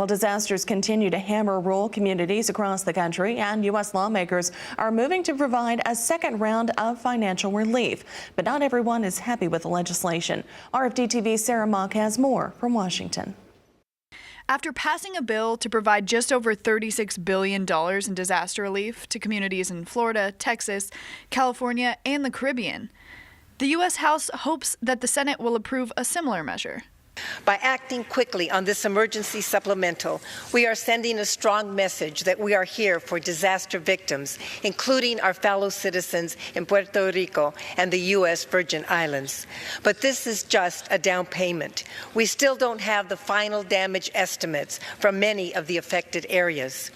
Well, disasters continue to hammer rural communities across the country, and U.S. lawmakers are moving to provide a second round of financial relief. But not everyone is happy with the legislation. RFD-TV's Sarah Mock has more from Washington. After passing a bill to provide just over $36 billion in disaster relief to communities in Florida, Texas, California, and the Caribbean, the U.S. House hopes that the Senate will approve a similar measure. By acting quickly on this emergency supplemental, we are sending a strong message that we are here for disaster victims, including our fellow citizens in Puerto Rico and the U.S. Virgin Islands. But this is just a down payment. We still don't have the final damage estimates from many of the affected areas.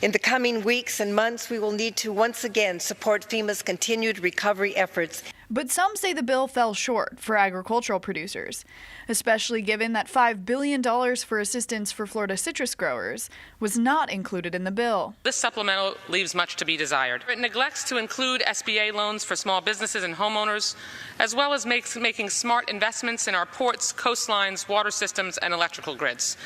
In the coming weeks and months, we will need to once again support FEMA's continued recovery efforts. But some say the bill fell short for agricultural producers, especially given that $5 billion for assistance for Florida citrus growers was not included in the bill. This supplemental leaves much to be desired. It neglects to include SBA loans for small businesses and homeowners, as well as making smart investments in our ports, coastlines, water systems, and electrical grids.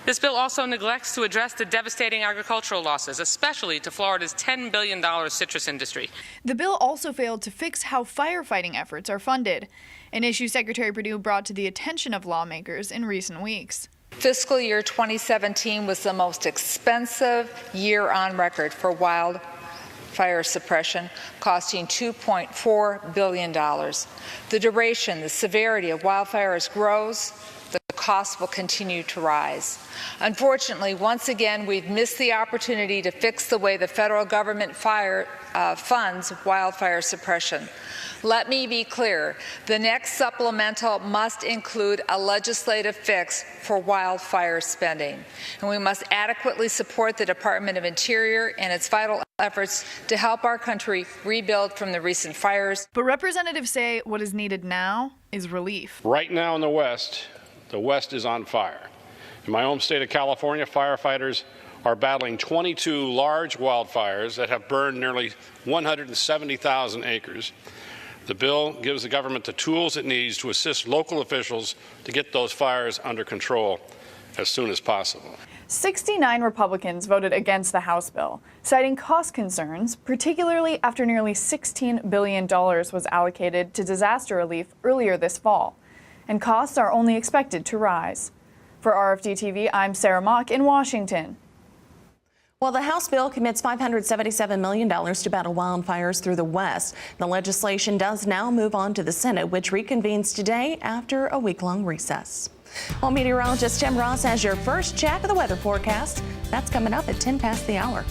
This bill also neglects to address the devastating agricultural losses, especially to Florida's $10 billion citrus industry. The bill also failed to fix how firefighting efforts are funded, an issue Secretary Perdue brought to the attention of lawmakers in recent weeks. Fiscal year 2017 was the most expensive year on record for wildfire suppression, costing $2.4 billion. The duration, the severity of wildfires grows. The cost will continue to rise. Unfortunately, once again, we've missed the opportunity to fix the way the federal government funds wildfire suppression. Let me be clear. The next supplemental must include a legislative fix for wildfire spending, and we must adequately support the Department of Interior and its vital efforts to help our country rebuild from the recent fires. But representatives say what is needed now is relief. Right now in the West is on fire. In my home state of California, firefighters are battling 22 large wildfires that have burned nearly 170,000 acres. The bill gives the government the tools it needs to assist local officials to get those fires under control as soon as possible. 69 Republicans voted against the House bill, citing cost concerns, particularly after nearly $16 billion was allocated to disaster relief earlier this fall, and costs are only expected to rise. For RFD-TV, I'm Sarah Mock in Washington. Well, the House bill commits $577 million to battle wildfires through the West. The legislation does now move on to the Senate, which reconvenes today after a week-long recess. Well, meteorologist Tim Ross has your first check of the weather forecast. That's coming up at 10 past the hour.